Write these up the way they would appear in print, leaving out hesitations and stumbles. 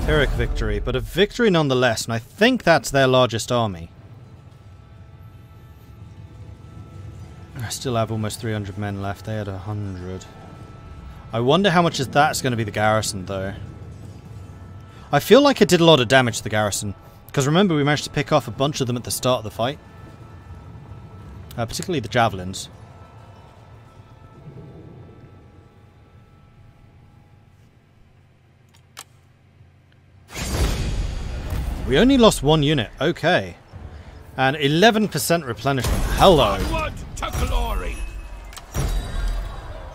Pyrrhic victory, but a victory nonetheless, and I think that's their largest army. I still have almost 300 men left. They had 100. I wonder how much of that's going to be the garrison, though. I feel like it did a lot of damage to the garrison, because remember we managed to pick off a bunch of them at the start of the fight. Particularly the javelins. We only lost 1 unit. Okay. And 11% replenishment. Hello.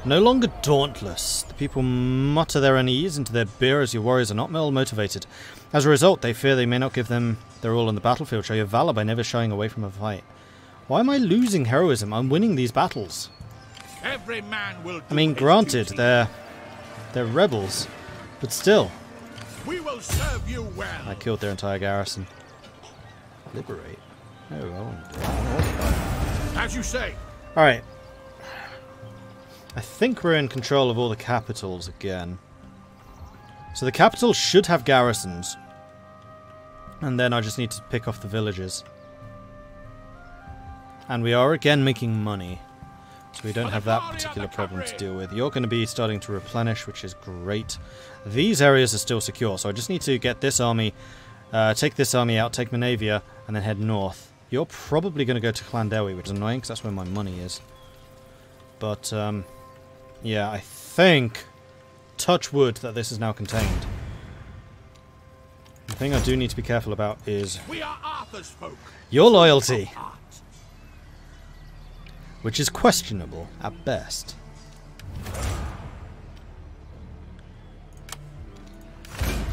No longer dauntless. The people mutter their unease into their beer as your warriors are not well motivated. As a result, they fear they may not give them their all on the battlefield. Show your valor by never shying away from a fight. Why am I losing heroism? I'm winning these battles. Every man will I mean, granted, they're rebels, but still. We will serve you well. I killed their entire garrison. Liberate. Oh, well. As you say. Alright. I think we're in control of all the capitals again. So the capitals should have garrisons. And then I just need to pick off the villages. And we are again making money. So we don't have that particular problem to deal with. You're going to be starting to replenish, which is great. These areas are still secure, so I just need to get this army, take this army out, take Manavia, and then head north. You're probably going to go to Llandewi, which is annoying, because that's where my money is. But, yeah, I think, touch wood, that this is now contained. The thing I do need to be careful about is your loyalty, which is questionable at best.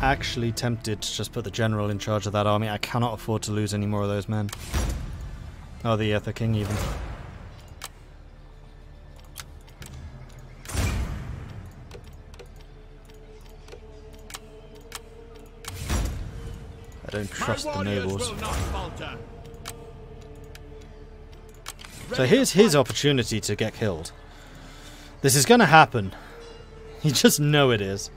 Actually tempted to just put the general in charge of that army. I cannot afford to lose any more of those men. Oh, the king even. I don't trust the nobles. So here's his opportunity to get killed. This is going to happen. You just know it is.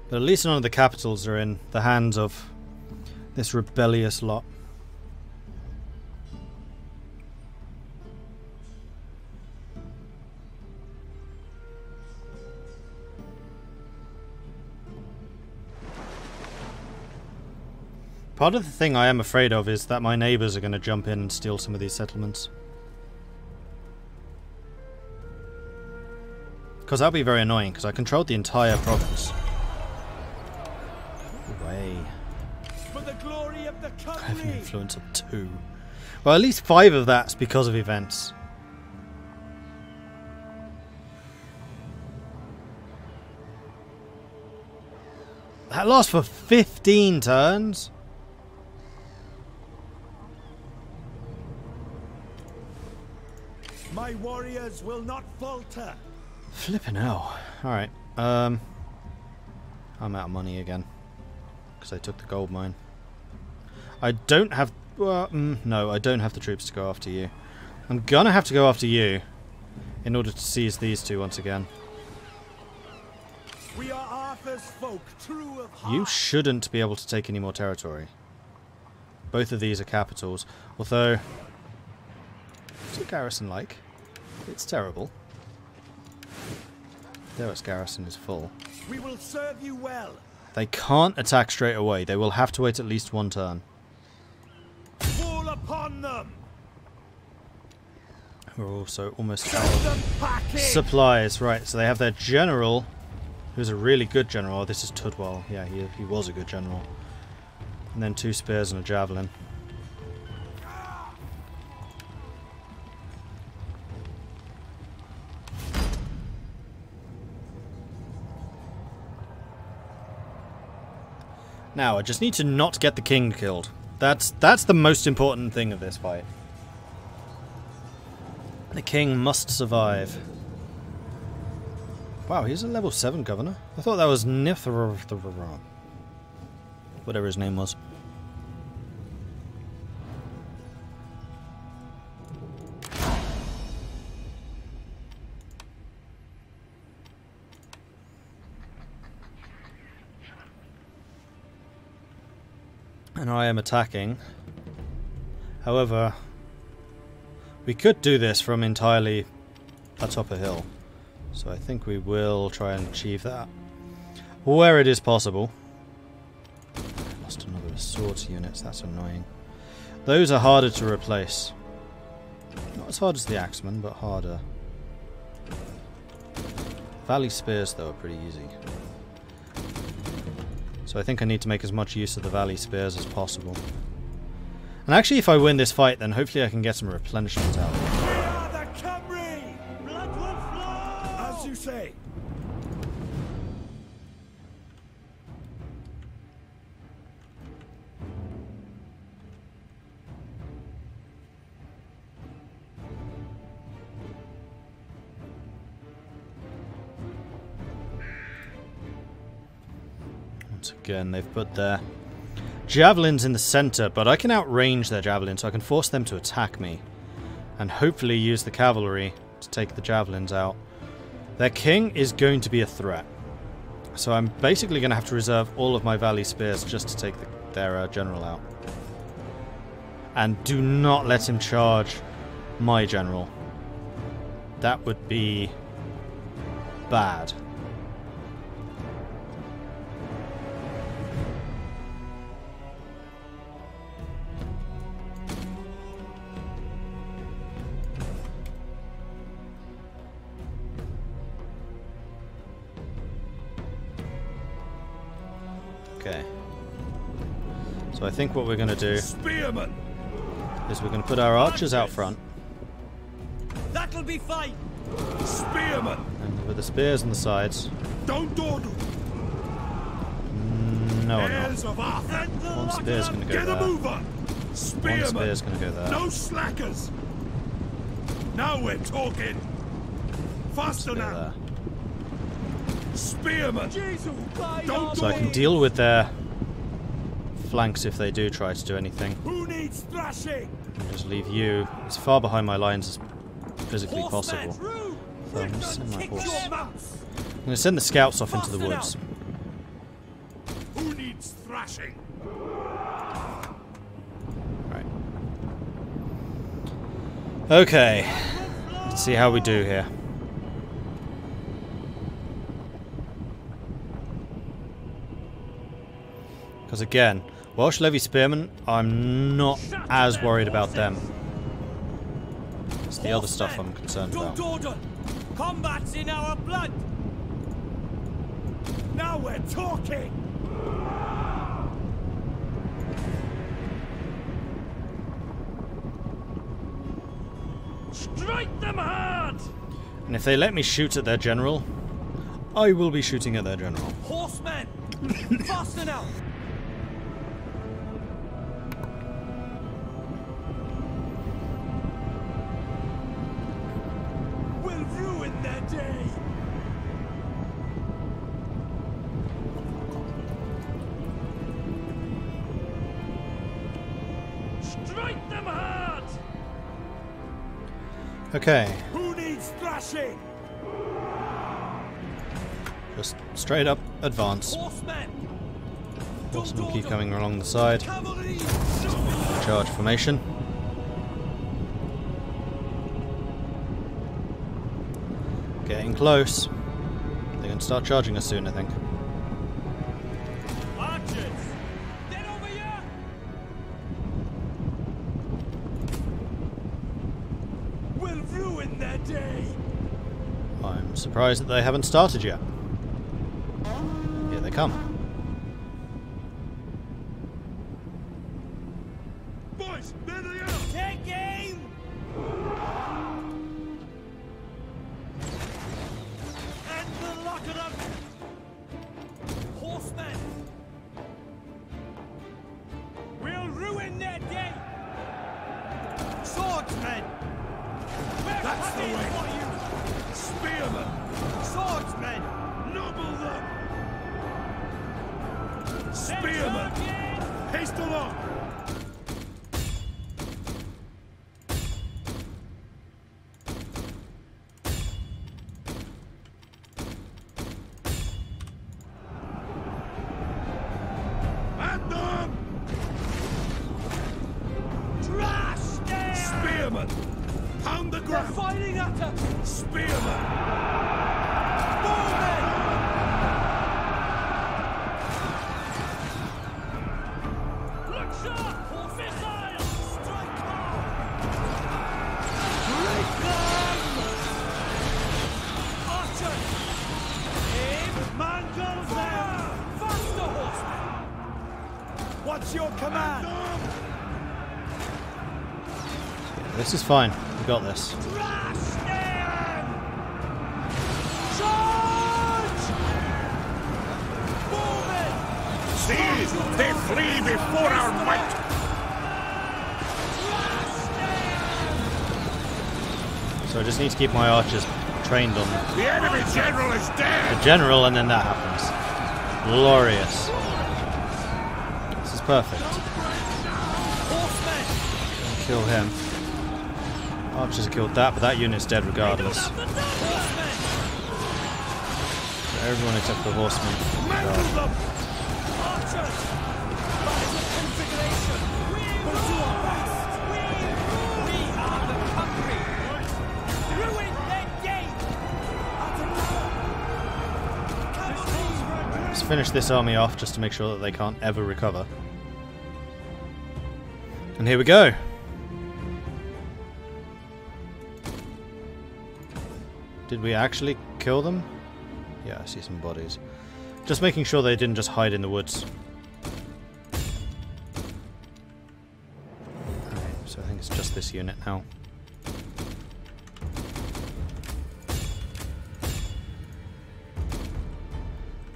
But at least none of the capitals are in the hands of this rebellious lot. Part of the thing I am afraid of is that my neighbours are going to jump in and steal some of these settlements. Because that would be very annoying, because I controlled the entire province. Way. For the glory of the I have an influence of 2. Well, at least 5 of that's because of events. That lasts for 15 turns? My warriors will not falter. Flippin' hell. Alright. I'm out of money again. Because I took the gold mine. I don't have... Well, no, I don't have the troops to go after you. I'm gonna have to go after you in order to seize these 2 once again. We are Arthur's folk, true of heart. You shouldn't be able to take any more territory. Both of these are capitals. Although... What's your garrison like? It's terrible. Their garrison is full. We will serve you well. They can't attack straight away. They will have to wait at least 1 turn. Fall upon them. We're also almost out of supplies. Right, so they have their general, who's a really good general. Oh, this is Tudwal. Yeah, he was a good general. And then 2 spears and a javelin. Now, I just need to not get the king killed. That's the most important thing of this fight. The king must survive. Wow, he's a level 7 governor. I thought that was Nefarious. Whatever his name was. And I am attacking. However, we could do this from entirely atop a hill. So I think we will try and achieve that. Where it is possible. I lost another swords units, that's annoying. Those are harder to replace. Not as hard as the axemen, but harder. Valley spears, though, are pretty easy. So I think I need to make as much use of the valley spears as possible. And actually, if I win this fight, then hopefully I can get some replenishment out. We are the Cavalry! Blood will flow! As you say. Once again, they've put their javelins in the center, but I can outrange their javelins, so I can force them to attack me. And hopefully use the cavalry to take the javelins out. Their king is going to be a threat. So I'm basically going to have to reserve all of my valley spears just to take their general out. And do not let him charge my general. That would be bad. Okay. So I think what we're going to do Spearman! is we're going to put our archers out front. That'll be fine! Spearman! And with the spears on the sides. Don't dawdle! No, I'm Heirs not. of Arthur! One spear's going to go Get a there. move on! One Spearman! spear's going to go there. No slackers! Now we're talking! Faster Spear now! there. Spearman! Don't So I can deal with their flanks if they do try to do anything. Who needs thrashing? And just leave you as far behind my lines as physically possible. So I'm just sending my horse. I'm going to send the scouts off into the woods. Who needs thrashing? Right. Okay. Let's see how we do here. Because again, Welsh Levy Spearmen, I'm not as worried about them. It's the other stuff I'm concerned about. Combat's in our blood. Now we're talking. Strike them hard. And if they let me shoot at their general, I will be shooting at their general. Horsemen, faster now. We'll ruin their day. Strike them hard. Okay, Who needs thrashing? just straight up advance. Horsemen, Horsemen keep coming along the side. cavalry. Charge formation. Getting close. They're going to start charging us soon, I think. Archers, get over here. We'll ruin their day. I'm surprised that they haven't started yet. Here they come. Boys, there they are. Take aim. And the lot of them. Horsemen. We'll ruin their day. Swordsmen. That's the way. For you. Spearmen. Swordsmen. Nobble them. Spearmen. Haste along. At them! Spearmen! Pound the ground! They're fighting at us! Spearmen! Bowmen! Look sharp! For missiles! Strike hard! Break them! Archers! Aim! Man goes down! Faster, horsemen! What's your command? This is fine. We got this. Crush them! Charge! Bowmen! See! They flee before our might! So I just need to keep my archers trained on them. The enemy general is dead! The general, and then that happens. Glorious. This is perfect. Horsemen! Kill him. Archers have killed that, but that unit's dead regardless. So everyone except the horsemen. Mantle them! Archers! Rise of configuration! We'll do our best! We are the country! Ruin their gate! Let's finish this army off just to make sure that they can't ever recover. And here we go. Did we actually kill them? Yeah, I see some bodies. Just making sure they didn't just hide in the woods. Okay, so I think it's just this unit now.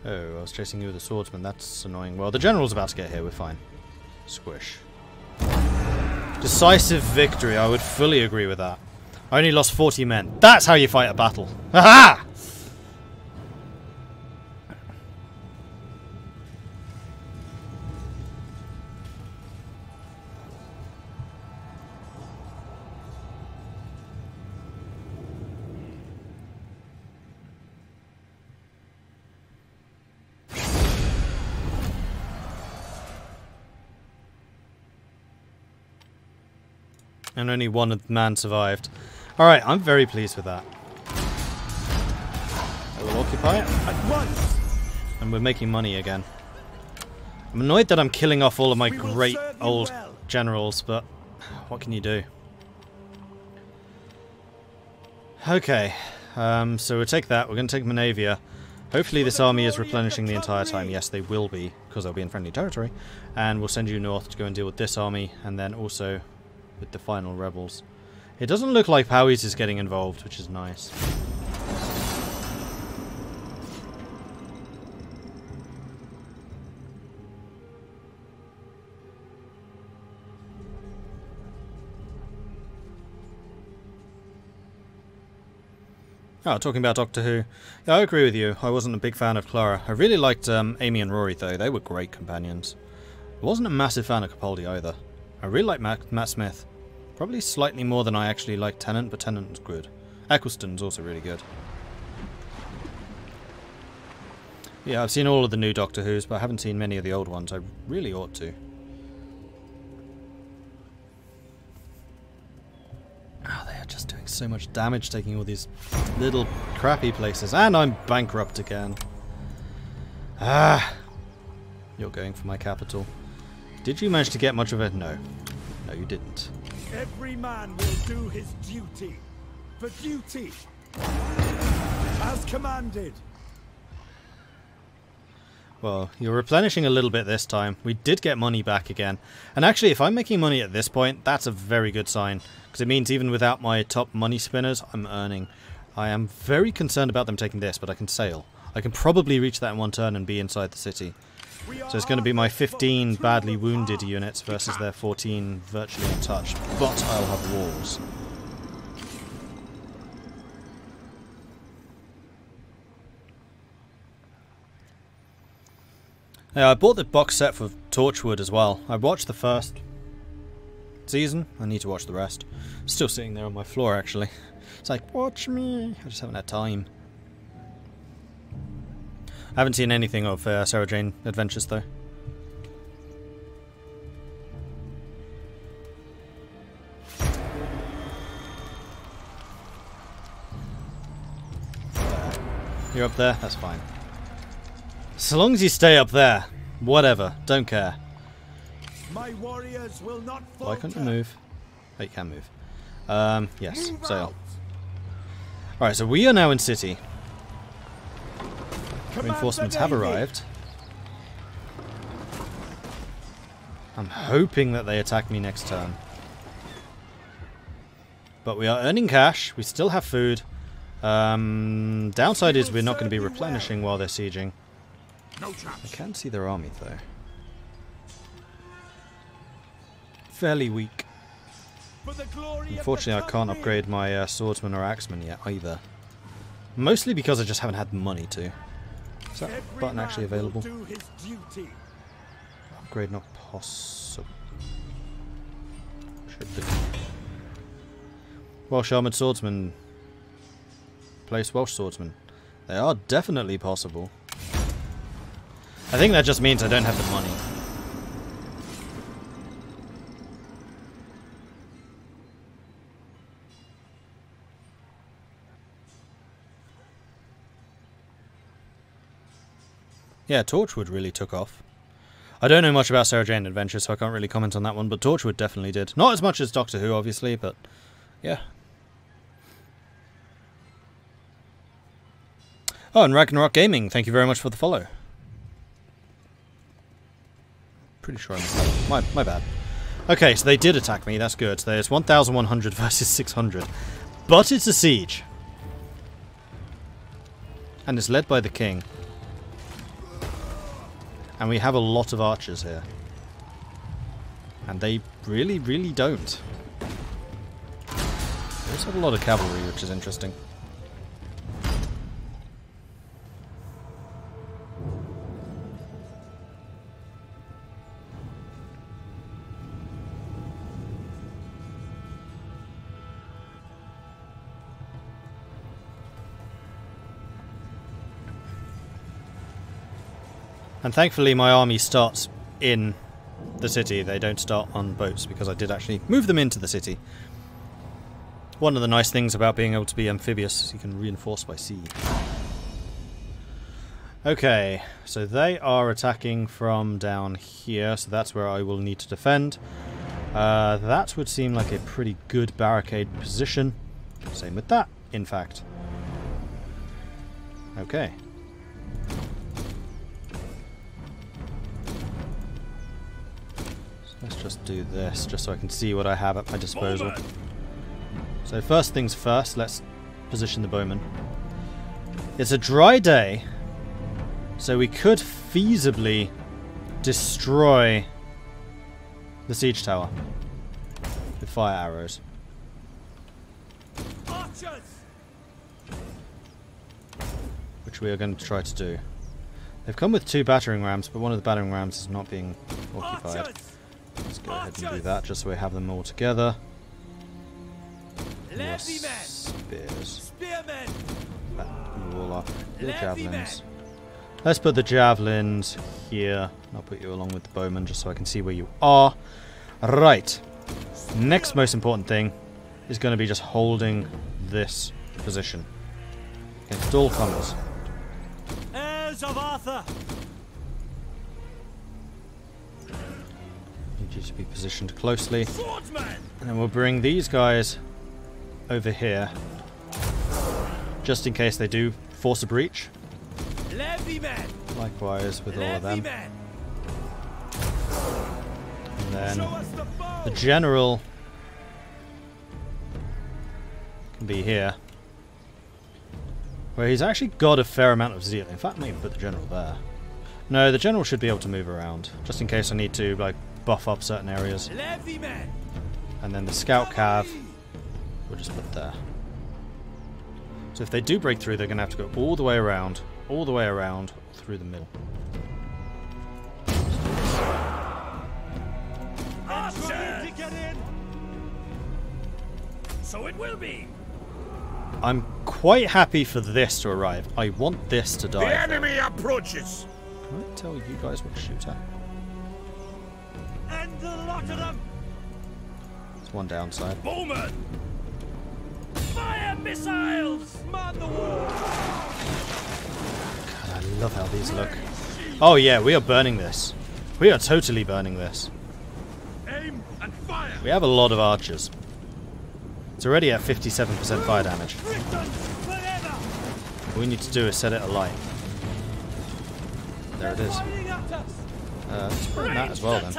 Oh, I was chasing you with a swordsman. That's annoying. Well, the general's about to get here. We're fine. Squish. Decisive victory. I would fully agree with that. I only lost 40 men. That's how you fight a battle. Ha-ha! And only one man survived. Alright, I'm very pleased with that. I will occupy it. At once! And we're making money again. I'm annoyed that I'm killing off all of my great old generals, but what can you do? Okay, so we'll take that. We're going to take Manavia. Hopefully this army is replenishing the entire time. Yes, they will be, because they'll be in friendly territory. And we'll send you north to go and deal with this army, and then also with the final rebels. It doesn't look like Powys is getting involved, which is nice. Oh, talking about Doctor Who. Yeah, I agree with you. I wasn't a big fan of Clara. I really liked Amy and Rory, though. They were great companions. I wasn't a massive fan of Capaldi, either. I really like Matt Smith. Probably slightly more than I actually like Tennant, but Tennant was good. Eccleston's also really good. Yeah, I've seen all of the new Doctor Who's, but I haven't seen many of the old ones. I really ought to. Oh, they are just doing so much damage taking all these little crappy places. And I'm bankrupt again. Ah! You're going for my capital. Did you manage to get much of it? No. No, you didn't. Every man will do his duty. For duty. As commanded. Well, you're replenishing a little bit this time. We did get money back again. And actually, if I'm making money at this point, that's a very good sign. Because it means even without my top money spinners, I'm earning. I am very concerned about them taking this, but I can sail. I can probably reach that in one turn and be inside the city. So it's going to be my 15 badly wounded units versus their 14 virtually untouched. But I'll have walls. Yeah, I bought the box set for Torchwood as well. I watched the first season. I need to watch the rest. Still sitting there on my floor, actually. It's like, watch me. I just haven't had time. I haven't seen anything of Sarah Jane Adventures, though. You're up there? That's fine. So long as you stay up there. Whatever. Don't care. My warriors will not falter. Why can't you move? Oh, you can move. Yes. Sail. Alright, so we are now in city. Reinforcements have arrived. I'm hoping that they attack me next turn. But we are earning cash. We still have food. Downside is we're not going to be replenishing while they're sieging. I can see their army though. Fairly weak. Unfortunately, I can't upgrade my swordsman or axeman yet either. Mostly because I just haven't had the money to. Is that button actually available? Upgrade not possible. Should be. Welsh armoured swordsman. Place Welsh swordsman. They are definitely possible. I think that just means I don't have the money. Yeah, Torchwood really took off. I don't know much about Sarah Jane Adventures, so I can't really comment on that one, but Torchwood definitely did. Not as much as Doctor Who, obviously, but yeah. Oh, and Ragnarok Gaming, thank you very much for the follow. Pretty sure I missed that. My bad. Okay, so they did attack me, that's good. So there's 1,100 versus 600. But it's a siege. And it's led by the king. And we have a lot of archers here. And they really, really don't. They also have a lot of cavalry, which is interesting. And thankfully my army starts in the city. They don't start on boats because I did actually move them into the city. One of the nice things about being able to be amphibious is you can reinforce by sea. Okay, so they are attacking from down here, so that's where I will need to defend. That would seem like a pretty good barricade position. Same with that, in fact. Okay. Let's just do this, just so I can see what I have at my disposal. So first things first, let's position the bowmen. It's a dry day, so we could feasibly destroy the siege tower with fire arrows. Which we are going to try to do. They've come with 2 battering rams, but one of the battering rams is not being occupied. Let's go ahead and do that, just so we have them all together. Spears. Your javelins. Let's put the javelins here. I'll put you along with the bowmen, just so I can see where you are. Right. Next most important thing is going to be just holding this position against all comers. Heirs of Arthur. Need you to be positioned closely, and then we'll bring these guys over here, just in case they do force a breach. Likewise with all of them. And then the general can be here, where he's actually got a fair amount of zeal. In fact, maybe put the general there. No, the general should be able to move around, just in case I need to like buff up certain areas. And then the scout cav we'll just put there. So if they do break through, they're going to have to go all the way around, through the middle. So it will be. I'm quite happy for this to arrive. I want this to die. The enemy approaches. Can I tell you guys what to shoot at? And the lot of them. There's one downside. Bowman. Fire missiles. Man the wall. love how these look. Oh yeah, we are burning this. We are totally burning this. Aim and fire. We have a lot of archers. It's already at 57% fire damage. All we need to do is set it alight. There it is. Let's burn that as well then.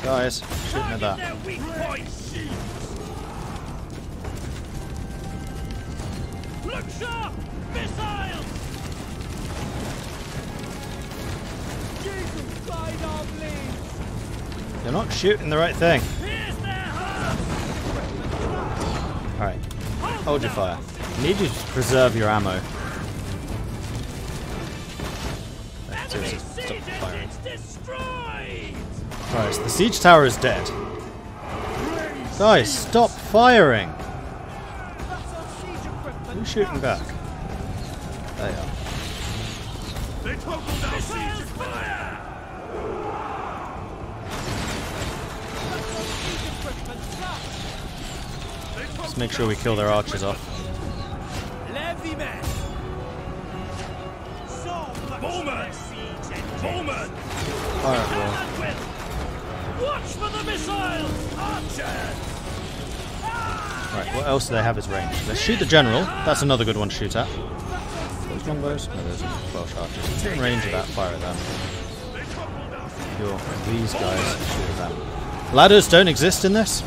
Guys, shooting at that. Look sharp! Missiles! Jesus, guide our bleeds! You're not shooting the right thing. Here's their heart! Alright, hold your fire. I need you to preserve your ammo. Seriously, stop firing. Christ, the siege tower is dead. Guys, stop firing! Who's shooting back? There you are. They toppled our siege fire. Let's make sure we kill their archers off. Bowman! Fire at will. Watch for the missiles! Archers! Right, what else do they have as range? Let's shoot the general. That's another good one to shoot at. Those longbows? No, those are Welsh archers. It's in range of that. Fire at them. These guys, shoot at them. Ladders don't exist in this,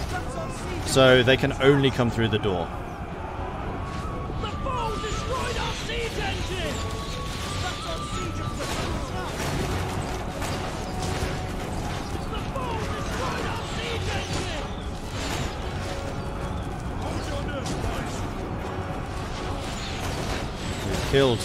so they can only come through the door. The bow destroyed our siege engine! That's our siege equipment! The bow destroyed our siege engine! We've killed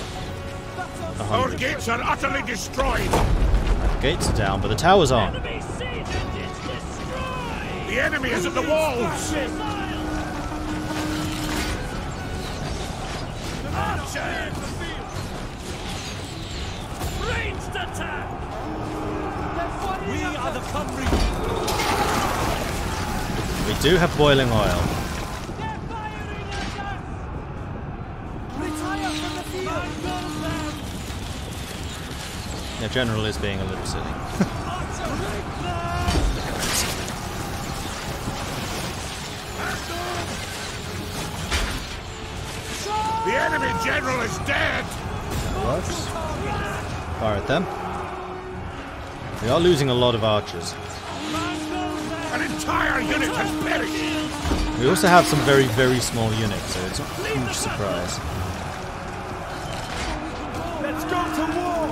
Our 100. gates are utterly destroyed. The gates are down, but the tower's on. Enemy siege engines destroyed! The enemy is at the walls. Archers! Ranged attack! We are the Cavalry. We do have boiling oil. They're firing at us! Retire from the field! Their general is being a little silly. The enemy general is dead. That works. Fire at them. We are losing a lot of archers. An entire unit has perished. We also have some very, very small units, so it's not a huge surprise. Let's go to war.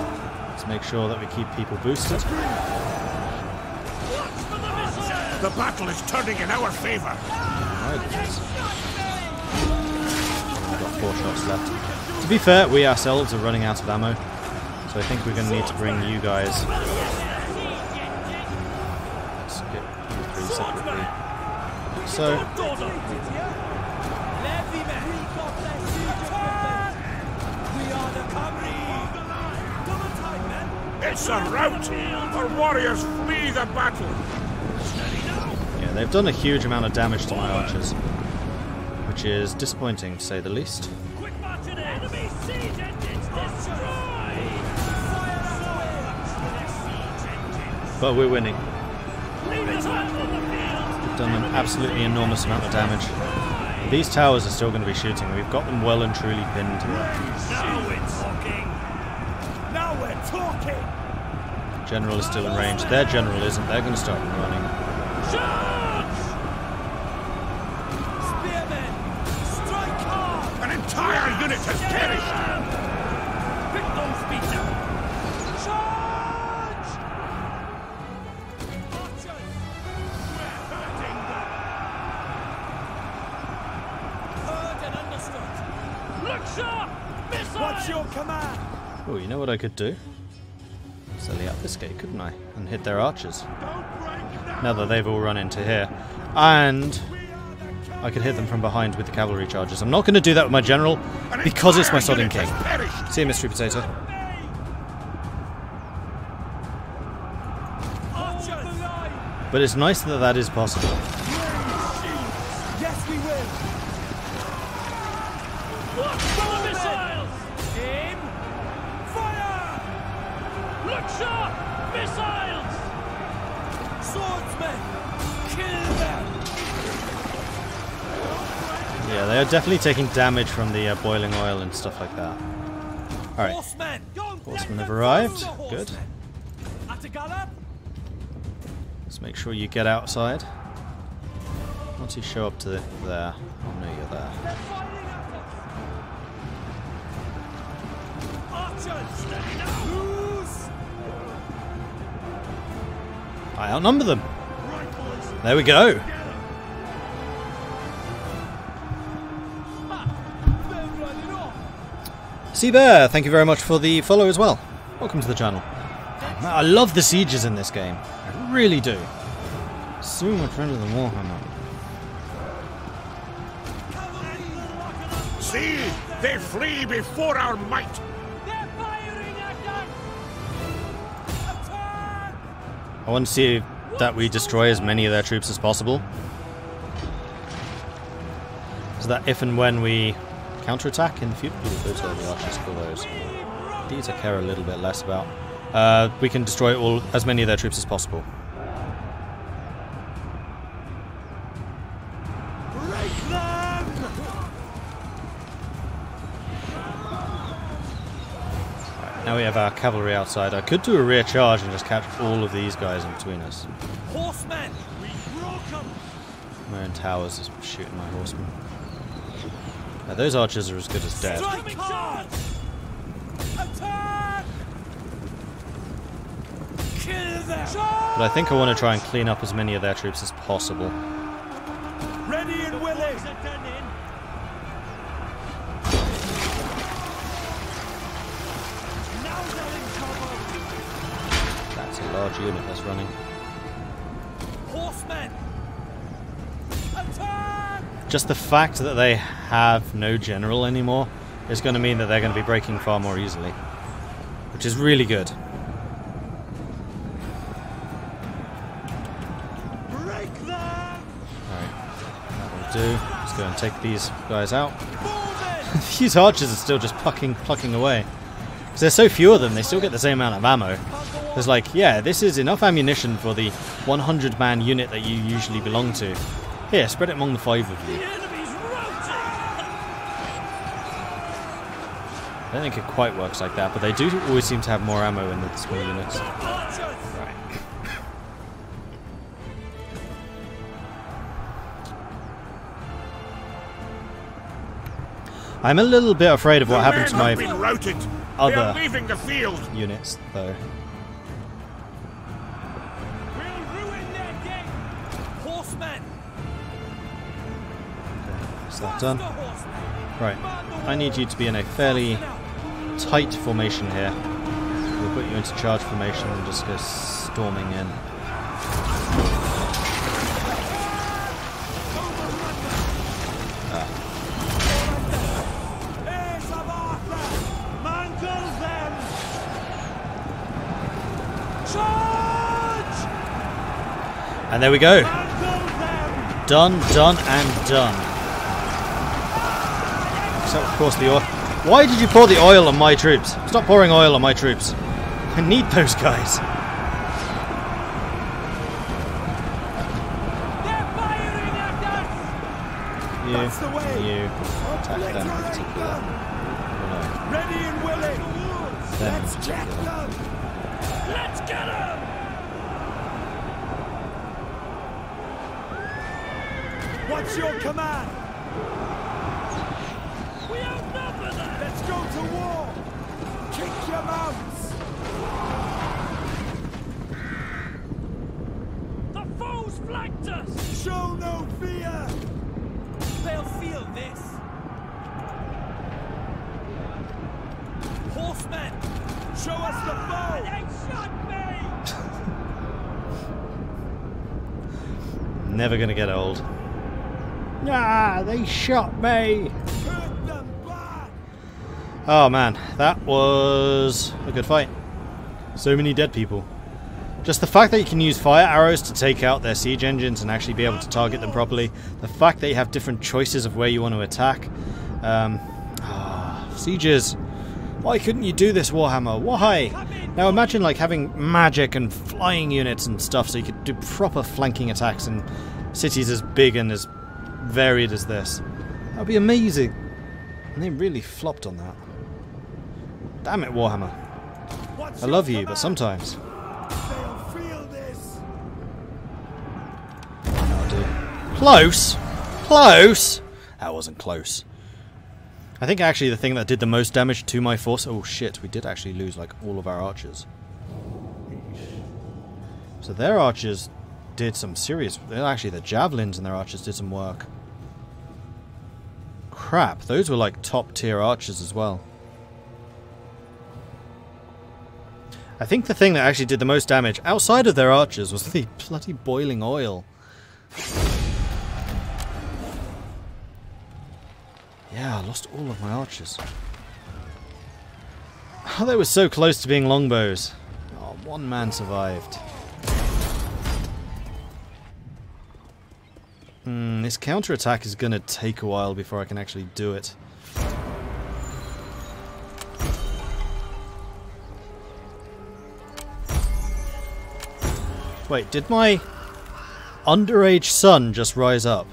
Let's make sure that we keep people boosted. The battle is turning in our favor. Right, it is. We've got 4 shots left. To be fair, we ourselves are running out of ammo, so I think we're going to need to bring you guys. Let's get you 3 separately. So, It's a rout. Our warriors flee the battle. yeah, they've done a huge amount of damage to my archers, which is disappointing to say the least. Quick march in enemy siege engines destroyed! But we're winning. Leaders out on the field! We've done an absolutely enormous amount of damage. These towers are still going to be shooting. We've got them well and truly pinned. Now we're talking! Now we're talking. General is still in range. Their general isn't. They're going to start running. Charge! Spearmen! Strike hard! An entire unit has perished. Pick those beats up! Charge! Archers! We're hurting them! Heard and understood! Look sharp! Missiles! What's your command? Oh, you know what I could do? Silly up this gate, couldn't I? And hit their archers. Now that they've all run into here. And I could hit them from behind with the cavalry charges. I'm not going to do that with my general because it's my sodding king. See you, Mystery Potato. But it's nice that that is possible. Yes, we will. Yeah, they are definitely taking damage from the boiling oil and stuff like that. Alright. Horsemen have arrived. Good. Let's make sure you get outside. Once you show up to there, I'll know you're there. I outnumber them. There we go. Seabear, thank you very much for the follow as well. Welcome to the channel. I love the sieges in this game. I really do. So much better than Warhammer. See, they flee before our might. They're firing at us! Attack! I want to see that we destroy as many of their troops as possible. So that if and when we counterattack in the future, those are the archers for those. These I care a little bit less about. We can destroy as many of their troops as possible. Now we have our cavalry outside. I could do a rear charge and just catch all of these guys in between us. Horsemen, we broke them. My own towers is shooting my horsemen. Now, those archers are as good as dead. Strike hard! Attack! Kill them! But I think I want to try and clean up as many of their troops as possible. Ready and willing. That's a large unit that's running. Horsemen! Attack! Just the fact that they have no general anymore is going to mean that they're going to be breaking far more easily, which is really good. Break them! Alright, that will do. Let's go and take these guys out. These archers are still just plucking away. Because there's so few of them, they still get the same amount of ammo. There's like, yeah, this is enough ammunition for the 100-man unit that you usually belong to. Here, spread it among the 5 of you. I don't think it quite works like that, but they do always seem to have more ammo in the small units. Right. I'm a little bit afraid of what happened to my other units, though. Is that done? Right, I need you to be in a fairly tight formation here. We'll put you into charge formation and just go storming in. And there we go. Done, done, and done. So, of course, the oil. Why did you pour the oil on my troops? Stop pouring oil on my troops. I need those guys. They're firing at us! You attack them in particular. Ready and willing. Them in Let's get particular. them. Let's get them! What's your command? We outnumber them! Let's go to war. Kick your mounts. The foes flanked us! Show no fear. They'll feel this. Horsemen! Show us the foe. They shot me! Never gonna get old. Ah, they shot me! Hurt them bad. Oh man, that was a good fight. So many dead people. Just the fact that you can use fire arrows to take out their siege engines and actually be able to target them properly. The fact that you have different choices of where you want to attack. Sieges. Why couldn't you do this, Warhammer? Why? Now imagine like having magic and flying units and stuff so you could do proper flanking attacks in cities as big and as varied as this. That would be amazing. And they really flopped on that. Damn it, Warhammer. I love you, but sometimes. They'll feel this. That'll do. Close? Close? That wasn't close. I think actually the thing that did the most damage to my force... Oh shit, we did actually lose like all of our archers. So their archers did some serious... Actually the javelins and their archers did some work. Crap, those were like top tier archers as well. I think the thing that actually did the most damage outside of their archers was the bloody boiling oil. Yeah, I lost all of my archers. Oh, they were so close to being longbows. Oh, one man survived. This counterattack is going to take a while before I can actually do it. Wait, did my underage son just rise up?